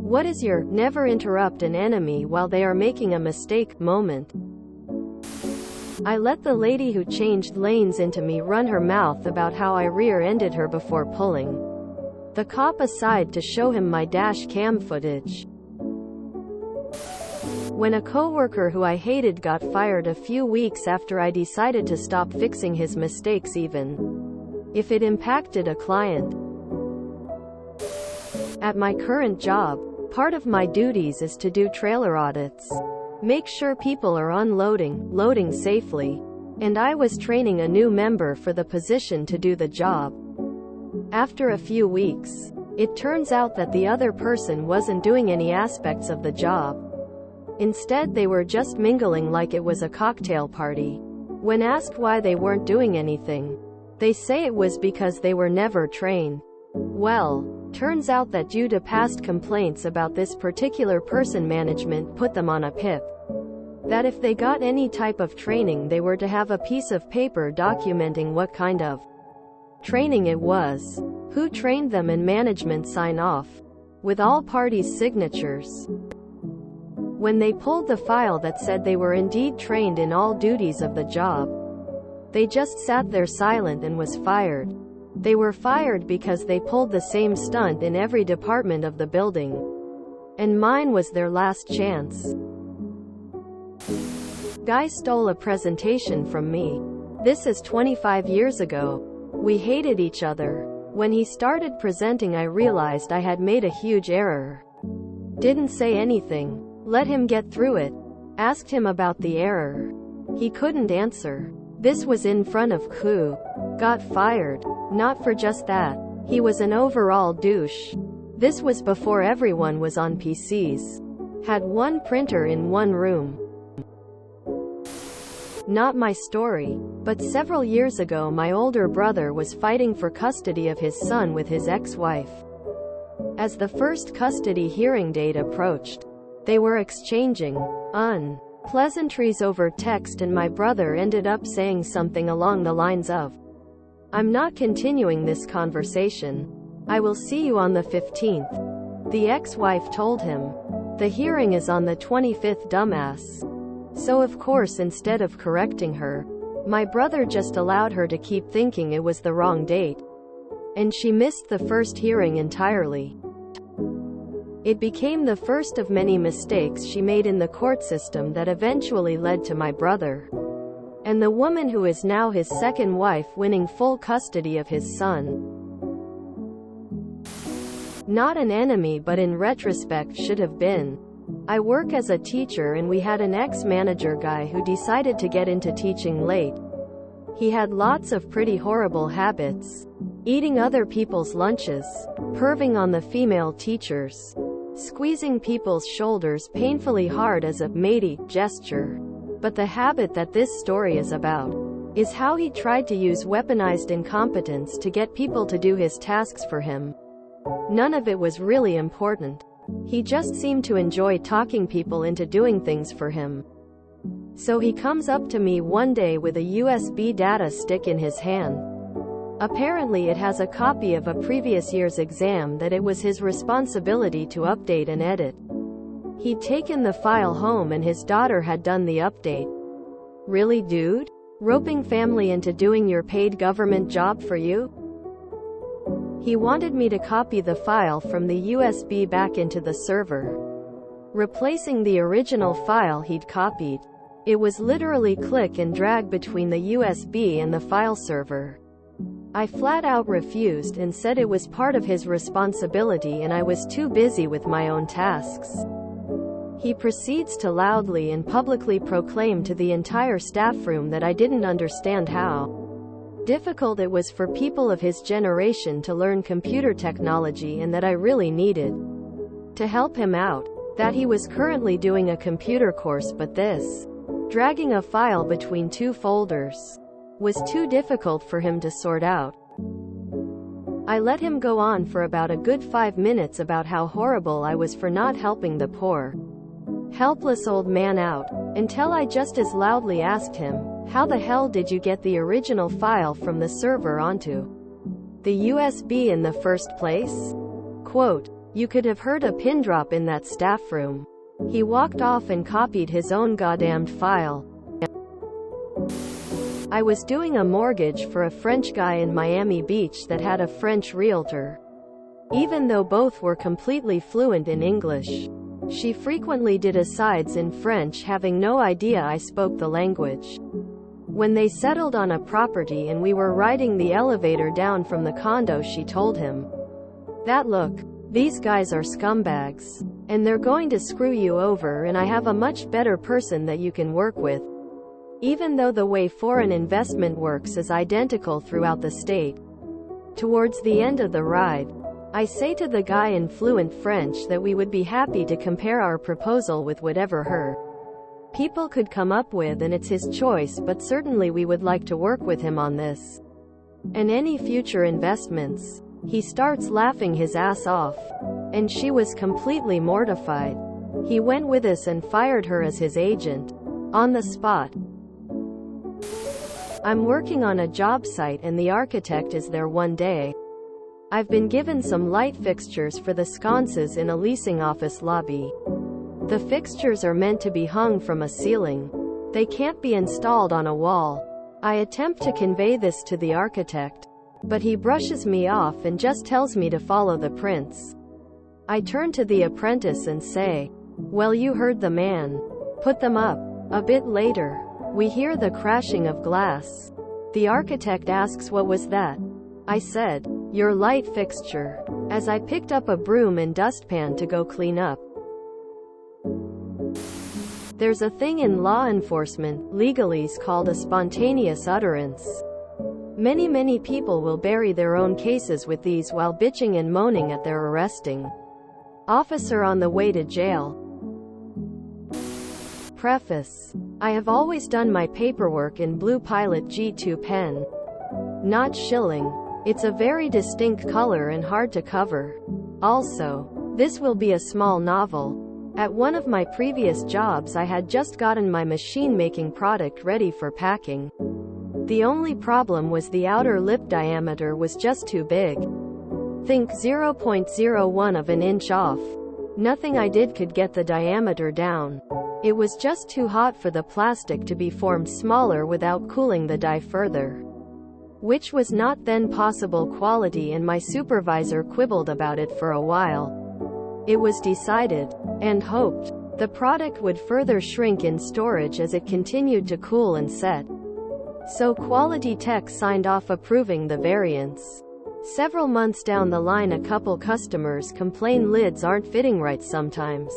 What is your never interrupt an enemy while they are making a mistake moment? I let the lady who changed lanes into me run her mouth about how I rear-ended her before pulling the cop aside to show him my dash cam footage. When a coworker who I hated got fired a few weeks after I decided to stop fixing his mistakes even if it impacted a client. At my current job, part of my duties is to do trailer audits. Make sure people are loading safely. And I was training a new member for the position to do the job. After a few weeks, it turns out that the other person wasn't doing any aspects of the job. Instead, they were just mingling like it was a cocktail party. When asked why they weren't doing anything, they say it was because they were never trained. Well, turns out that due to past complaints about this particular person, management put them on a PIP. That if they got any type of training, they were to have a piece of paper documenting what kind of training it was, who trained them, and management sign off, with all parties' signatures. When they pulled the file that said they were indeed trained in all duties of the job, they just sat there silent and was fired. They were fired because they pulled the same stunt in every department of the building. And mine was their last chance. Guy stole a presentation from me. This is 25 years ago. We hated each other. When he started presenting, I realized I had made a huge error. Didn't say anything. Let him get through it. Asked him about the error. He couldn't answer. This was in front of crew. Got fired. Not for just that. He was an overall douche. This was before everyone was on PCs. Had one printer in one room. Not my story, but several years ago my older brother was fighting for custody of his son with his ex-wife. As the first custody hearing date approached, they were exchanging pleasantries over text, and my brother ended up saying something along the lines of, "I'm not continuing this conversation. I will see you on the 15th. The ex-wife told him, "The hearing is on the 25th, dumbass." So of course, instead of correcting her, my brother just allowed her to keep thinking it was the wrong date. And she missed the first hearing entirely. It became the first of many mistakes she made in the court system that eventually led to my brother and the woman who is now his second wife winning full custody of his son. Not an enemy, but in retrospect should have been. I work as a teacher, and we had an ex-manager guy who decided to get into teaching late. He had lots of pretty horrible habits. Eating other people's lunches, perving on the female teachers, squeezing people's shoulders painfully hard as a matey gesture. But the habit that this story is about is how he tried to use weaponized incompetence to get people to do his tasks for him. None of it was really important. He just seemed to enjoy talking people into doing things for him. So he comes up to me one day with a USB data stick in his hand. Apparently it has a copy of a previous year's exam that it was his responsibility to update and edit. He'd taken the file home and his daughter had done the update. Really, dude? Roping family into doing your paid government job for you? He wanted me to copy the file from the USB back into the server, replacing the original file he'd copied. It was literally click and drag between the USB and the file server. I flat out refused and said it was part of his responsibility and I was too busy with my own tasks. He proceeds to loudly and publicly proclaim to the entire staff room that I didn't understand how difficult it was for people of his generation to learn computer technology, and that I really needed to help him out. That he was currently doing a computer course, but this dragging a file between two folders was too difficult for him to sort out. I let him go on for about a good 5 minutes about how horrible I was for not helping the poor, helpless old man out, until I just as loudly asked him, "How the hell did you get the original file from the server onto the USB in the first place?" Quote, You could have heard a pin drop in that staff room. He walked off and copied his own goddamned file. I was doing a mortgage for a French guy in Miami Beach that had a French realtor. Even though both were completely fluent in English, she frequently did asides in French, having no idea I spoke the language. When they settled on a property and we were riding the elevator down from the condo, she told him that, "Look, these guys are scumbags. And they're going to screw you over, and I have a much better person that you can work with." Even though the way foreign investment works is identical throughout the state. Towards the end of the ride, I say to the guy in fluent French that we would be happy to compare our proposal with whatever her people could come up with, and it's his choice, but certainly we would like to work with him on this and any future investments. He starts laughing his ass off, and she was completely mortified. He went with us and fired her as his agent on the spot. I'm working on a job site and the architect is there one day. I've been given some light fixtures for the sconces in a leasing office lobby. The fixtures are meant to be hung from a ceiling. They can't be installed on a wall. I attempt to convey this to the architect, but he brushes me off and just tells me to follow the prints. I turn to the apprentice and say, "Well, you heard the man. Put them up." A bit later, we hear the crashing of glass. The architect asks what was that. I said, "Your light fixture," as I picked up a broom and dustpan to go clean up. There's a thing in law enforcement, legalese, called a spontaneous utterance. Many people will bury their own cases with these while bitching and moaning at their arresting officer on the way to jail. Preface. I have always done my paperwork in Blue Pilot G2 pen. Not shilling. It's a very distinct color and hard to cover. Also, this will be a small novel. At one of my previous jobs, I had just gotten my machine-making product ready for packing. The only problem was the outer lip diameter was just too big. Think 0.01 of an inch off. Nothing I did could get the diameter down. It was just too hot for the plastic to be formed smaller without cooling the die further, which was not then possible quality, and my supervisor quibbled about it for a while. It was decided, and hoped, the product would further shrink in storage as it continued to cool and set. So quality tech signed off approving the variants. Several months down the line, a couple customers complain lids aren't fitting right sometimes.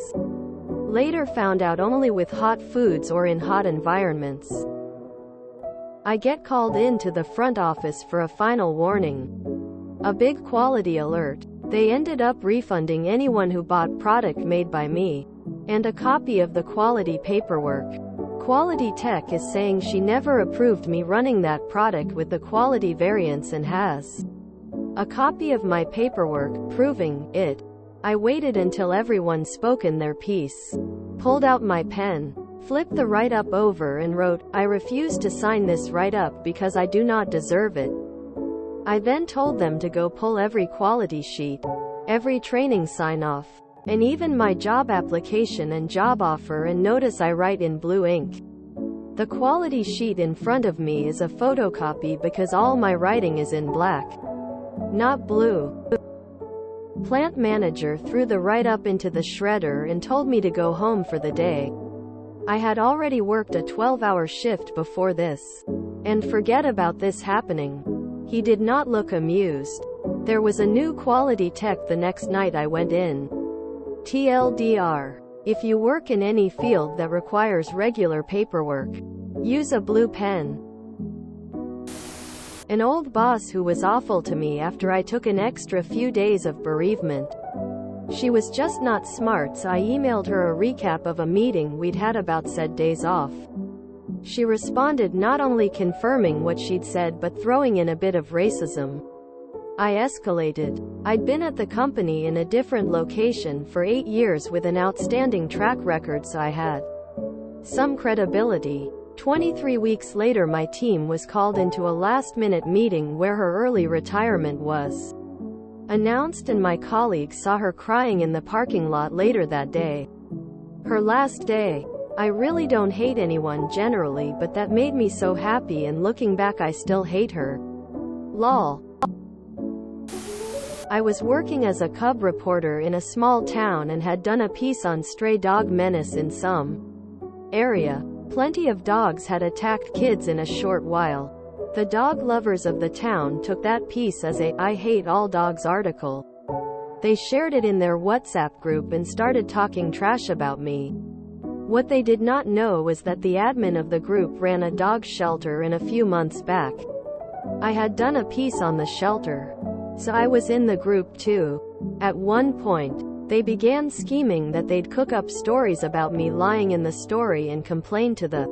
Later found out only with hot foods or in hot environments. I get called in to the front office for a final warning. A big quality alert. They ended up refunding anyone who bought product made by me, and a copy of the quality paperwork. Quality Tech is saying she never approved me running that product with the quality variants and has a copy of my paperwork proving it. I waited until everyone spoken their piece, pulled out my pen, flipped the write-up over and wrote, "I refuse to sign this write-up because I do not deserve it." I then told them to go pull every quality sheet, every training sign-off, and even my job application and job offer and notice I write in blue ink. The quality sheet in front of me is a photocopy because all my writing is in black, not blue. Plant manager threw the write-up into the shredder and told me to go home for the day. I had already worked a 12-hour shift before this. And forget about this happening. He did not look amused. There was a new quality tech the next night I went in. TLDR. If you work in any field that requires regular paperwork, use a blue pen. An old boss who was awful to me after I took an extra few days of bereavement. She was just not smart, so I emailed her a recap of a meeting we'd had about said days off. She responded not only confirming what she'd said but throwing in a bit of racism. I escalated. I'd been at the company in a different location for 8 years with an outstanding track record, so I had some credibility. 23 weeks later, my team was called into a last-minute meeting where her early retirement was announced, and my colleague saw her crying in the parking lot later that day. Her last day. I really don't hate anyone generally, but that made me so happy, and looking back I still hate her. Lol. I was working as a cub reporter in a small town and had done a piece on stray dog menace in some area. Plenty of dogs had attacked kids in a short while. The dog lovers of the town took that piece as a "I hate all dogs" article. They shared it in their WhatsApp group and started talking trash about me. What they did not know was that the admin of the group ran a dog shelter, and a few months back, I had done a piece on the shelter. So I was in the group too. At one point, they began scheming that they'd cook up stories about me lying in the story and complain to the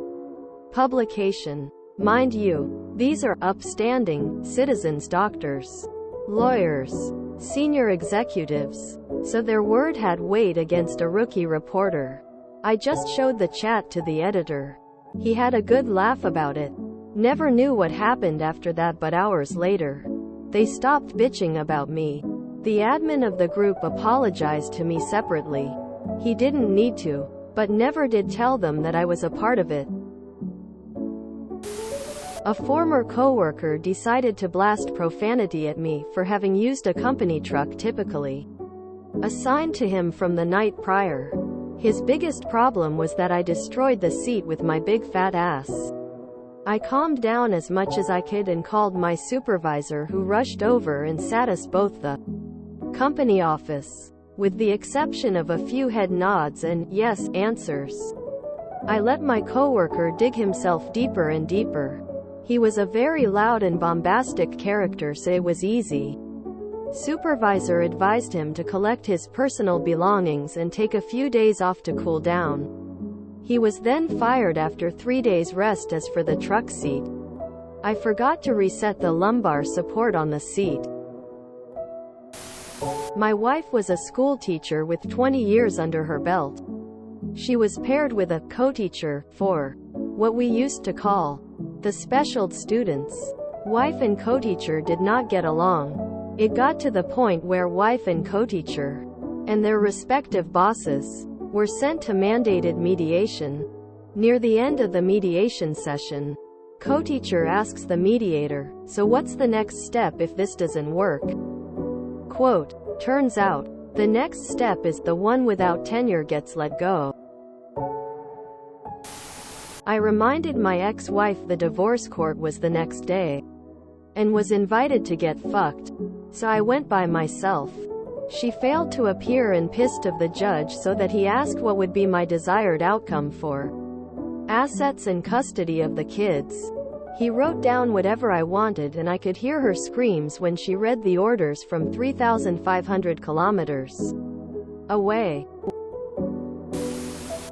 publication. Mind you, these are upstanding citizens, doctors, lawyers, senior executives. So their word had weight against a rookie reporter. I just showed the chat to the editor. He had a good laugh about it. Never knew what happened after that, but hours later, they stopped bitching about me. The admin of the group apologized to me separately. He didn't need to, but never did tell them that I was a part of it. A former coworker decided to blast profanity at me for having used a company truck typically assigned to him from the night prior. His biggest problem was that I destroyed the seat with my big fat ass. I calmed down as much as I could and called my supervisor, who rushed over and sat us both the company office. With the exception of a few head nods and yes answers, I let my coworker dig himself deeper and deeper. He was a very loud and bombastic character, so it was easy. Supervisor advised him to collect his personal belongings and take a few days off to cool down. He was then fired after 3 days rest. As for the truck seat, I forgot to reset the lumbar support on the seat. My wife was a school teacher with 20 years under her belt. She was paired with a co-teacher for what we used to call the specialed students. Wife and co-teacher did not get along. It got to the point where wife and co-teacher and their respective bosses were sent to mandated mediation. Near the end of the mediation session, co-teacher asks the mediator, "So what's the next step if this doesn't work?" Quote, "Turns out, the next step is the one without tenure gets let go." I reminded my ex-wife the divorce court was the next day and was invited to get fucked. So I went by myself. She failed to appear and pissed of the judge, so that he asked what would be my desired outcome for assets and custody of the kids. He wrote down whatever I wanted, and I could hear her screams when she read the orders from 3,500 kilometers away.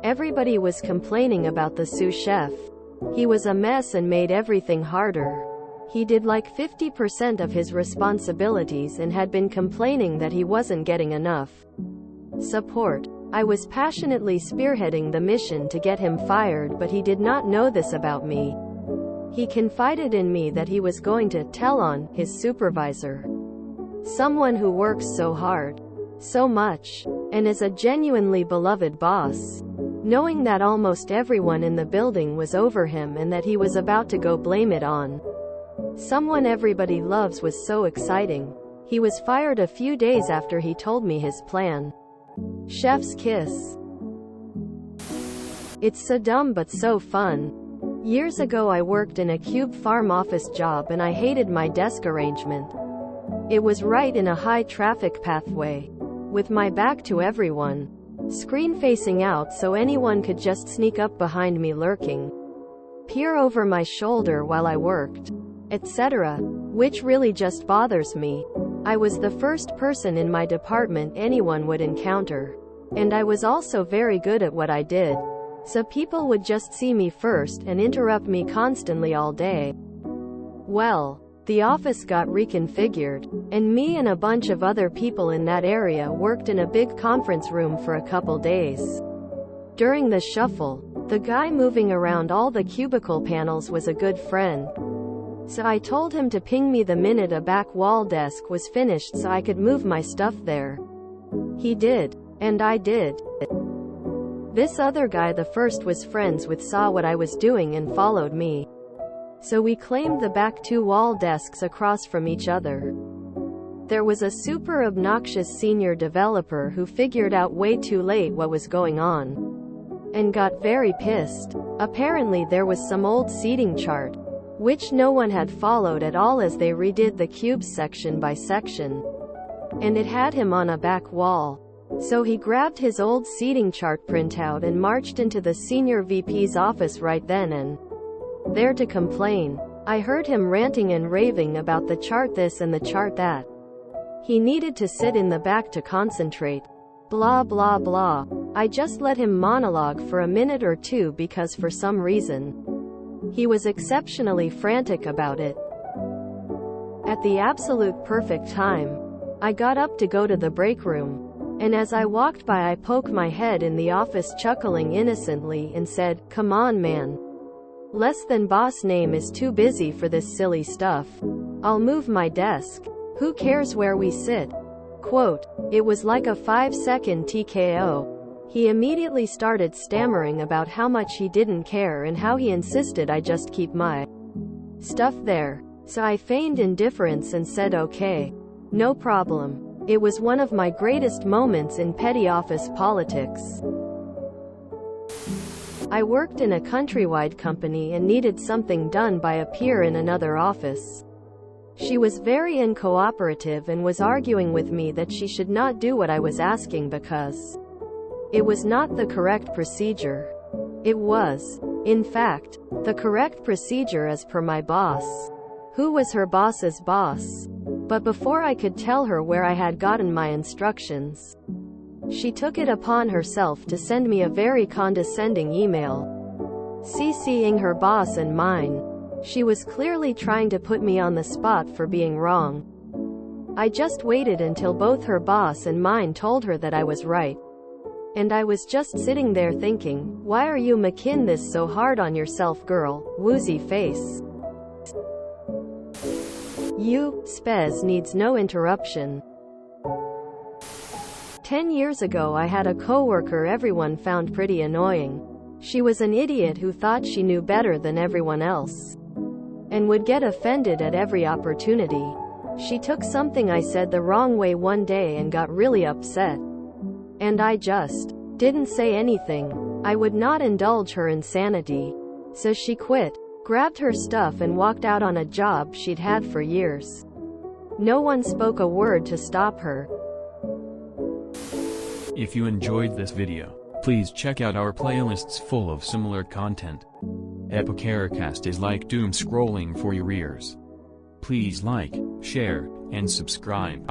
Everybody was complaining about the sous chef. He was a mess and made everything harder. He did like 50% of his responsibilities and had been complaining that he wasn't getting enough support. I was passionately spearheading the mission to get him fired, but he did not know this about me. He confided in me that he was going to tell on his supervisor, someone who works so hard, so much, and is a genuinely beloved boss. Knowing that almost everyone in the building was over him and that he was about to go blame it on someone everybody loves was so exciting. He was fired a few days after he told me his plan. Chef's kiss. It's so dumb but so fun. Years ago I worked in a cube farm office job and I hated my desk arrangement. It was right in a high traffic pathway, with my back to everyone. Screen facing out so anyone could just sneak up behind me lurking, peer over my shoulder while I worked, etc. Which really just bothers me. I was the first person in my department anyone would encounter. And I was also very good at what I did. So people would just see me first and interrupt me constantly all day. Well, the office got reconfigured, and me and a bunch of other people in that area worked in a big conference room for a couple days. During the shuffle, the guy moving around all the cubicle panels was a good friend. So I told him to ping me the minute a back wall desk was finished so I could move my stuff there. He did. And I did. This other guy, the first, was friends with, saw what I was doing and followed me. So we claimed the back 2 wall desks across from each other. There was a super obnoxious senior developer who figured out way too late what was going on and got very pissed. Apparently there was some old seating chart which no one had followed at all as they redid the cubes section by section, and it had him on a back wall. So he grabbed his old seating chart printout and marched into the senior VP's office right then and there to complain. I heard him ranting and raving about the chart this and the chart that. He needed to sit in the back to concentrate. Blah blah blah. I just let him monologue for a minute or two because for some reason he was exceptionally frantic about it. At the absolute perfect time, I got up to go to the break room, and as I walked by I poked my head in the office chuckling innocently and said, "Come on man. Less than boss name is too busy for this silly stuff. I'll move my desk. Who cares where we sit?" Quote, "It was like a 5-second TKO. He immediately started stammering about how much he didn't care and how he insisted I just keep my stuff there. So I feigned indifference and said okay. No problem. It was one of my greatest moments in petty office politics. I worked in a countrywide company and needed something done by a peer in another office. She was very uncooperative and was arguing with me that she should not do what I was asking because it was not the correct procedure. It was, in fact, the correct procedure as per my boss, who was her boss's boss. But before I could tell her where I had gotten my instructions, she took it upon herself to send me a very condescending email, CCing her boss and mine. She was clearly trying to put me on the spot for being wrong. I just waited until both her boss and mine told her that I was right. And I was just sitting there thinking, why are you making this so hard on yourself, girl? Woozy face. You, Spez, needs no interruption. 10 years ago I had a coworker everyone found pretty annoying. She was an idiot who thought she knew better than everyone else and would get offended at every opportunity. She took something I said the wrong way one day and got really upset. And I just didn't say anything. I would not indulge her insanity. So she quit, grabbed her stuff and walked out on a job she'd had for years. No one spoke a word to stop her. If you enjoyed this video, please check out our playlists full of similar content. Epicaricast is like doom scrolling for your ears. Please like, share, and subscribe.